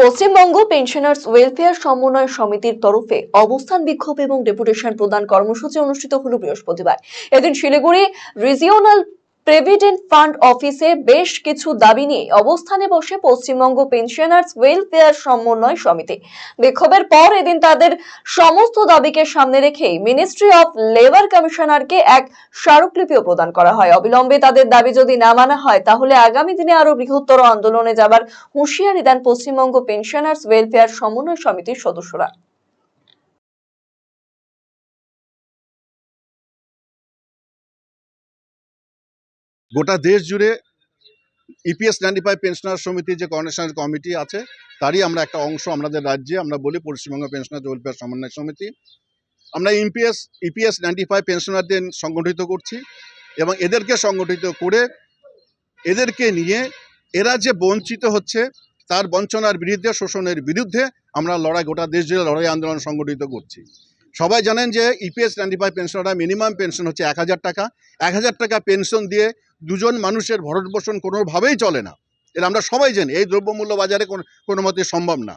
Paschimbanga pensioners welfare সমন্বয় সমিতির তরফে অবস্থান বিক্ষোভ এবং ডেপুটেশন প্রদান কর্মসূচি অনুষ্ঠিত হলো বৃহস্পতিবার। এদিন শিলিগুড়ি রিজিওনাল প্রভিডেন্ট ফান্ড অফিসে বেশ কিছু দাবি নিয়ে অবস্থানে বসে পশ্চিমবঙ্গ পেনশনার্স ওয়েলফেয়ার সমন্বয় সমিতি। বিক্ষোভের পর এদিন তাদের সমস্ত দাবিকে সামনে রেখে মিনিস্ট্রি অফ লেবার কমিশনারকে এক স্মারকলিপিও প্রদান করা হয়। অবিলম্বে তাদের দাবি যদি না মানা হয় তাহলে আগামী দিনে আরো বৃহত্তর আন্দোলনে যাবার হুঁশিয়ারি দেন পশ্চিমবঙ্গ পেনশনার্স ওয়েলফেয়ার সমন্বয় সমিতির সদস্যরা। গোটা দেশ জুড়ে ইপিএস 95 পেনশনার সমিতি যে কোঅর্ডিনেশন কমিটি আছে তারই আমরা একটা অংশ। আমাদের রাজ্যে আমরা বলি পশ্চিমবঙ্গ পেনশনার ওয়েলফেয়ার সমন্বয় সমিতি। আমরা ইপিএস 95 পেনশনারদের সংগঠিত করছি এবং এদেরকে সংগঠিত করে এদেরকে নিয়ে এরা যে বঞ্চিত হচ্ছে তার বঞ্চনার বিরুদ্ধে, শোষণের বিরুদ্ধে আমরা গোটা দেশ জুড়ে লড়াই আন্দোলন সংগঠিত করছি। সবাই জানেন যে ইপিএস 95 পেনশনাররা মিনিমাম পেনশন হচ্ছে 1000 টাকা। 1000 টাকা পেনশন দিয়ে দুজন মানুষের ভরণ পোষণ কোনোভাবেই চলে না। এটা আমরা সবাই জানি। এই দ্রব্যমূল্য বাজারে কোনো মতে সম্ভব না।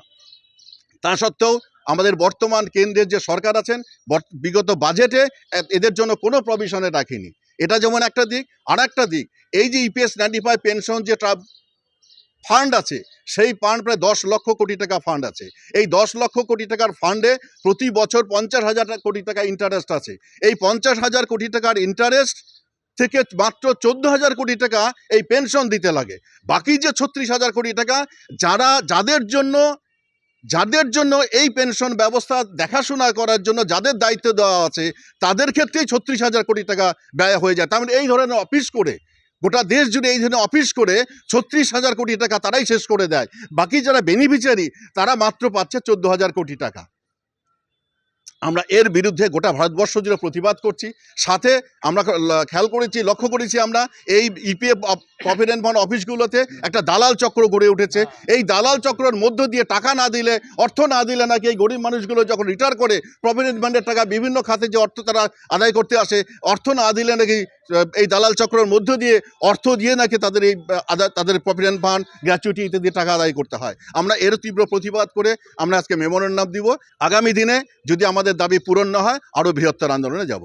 তা সত্ত্বেও আমাদের বর্তমান কেন্দ্রের যে সরকার আছেন বিগত বাজেটে এদের জন্য কোনো প্রভিশনে রাখেনি। এটা যেমন একটা দিক। আর একটা দিক, এই যে ইপিএস 95 পেনশন যে ফান্ড আছে সেই ফান্ড প্রায় 10 লক্ষ কোটি টাকা ফান্ড আছে। এই 10 লক্ষ কোটি টাকার ফান্ডে প্রতি বছর 50,000 কোটি টাকা ইন্টারেস্ট আছে। এই 50,000 কোটি টাকার ইন্টারেস্ট থেকে মাত্র 14,000 কোটি টাকা এই পেনশন দিতে লাগে। বাকি যে 36,000 কোটি টাকা যাদের জন্য এই পেনশন ব্যবস্থা দেখাশোনা করার জন্য যাদের দায়িত্ব দেওয়া আছে তাদের ক্ষেত্রেই 36,000 কোটি টাকা ব্যয় হয়ে যায়। তার মানে এই ধরনের অফিস করে গোটা দেশ জুড়ে এই ধরনের অফিস করে 36,000 কোটি টাকা তারাই শেষ করে দেয়। বাকি যারা বেনিফিশিয়ারি তারা মাত্র পাচ্ছে 14,000 কোটি টাকা। আমরা এর বিরুদ্ধে গোটা ভারতবর্ষ জুড়ে প্রতিবাদ করছি। সাথে আমরা লক্ষ্য করেছি আমরা এই ইপিএফ প্রভিডেন্ট ফান্ড অফিসগুলোতে একটা দালাল চক্র গড়ে উঠেছে। এই দালাল চক্রের মধ্য দিয়ে টাকা না দিলে, অর্থ না দিলে নাকি এই গরিব মানুষগুলো যখন রিটায়ার করে প্রভিডেন্ট ফান্ডের টাকা বিভিন্ন খাতে যে অর্থ তারা আদায় করতে আসে, অর্থ না দিলে নাকি এই দালাল চক্রের মধ্য দিয়ে অর্থ দিয়ে নাকি তাদের প্রভিডেন্ট ফান্ড, গ্র্যাচুইটি ইত্যাদি টাকা আদায় করতে হয়। আমরা এর তীব্র প্রতিবাদ করে আমরা আজকে মেমোরেন্ডাম দিব। আগামী দিনে যদি আমাদের দাবি পূরণ না হয় আরও বৃহত্তর আন্দোলনে যাব।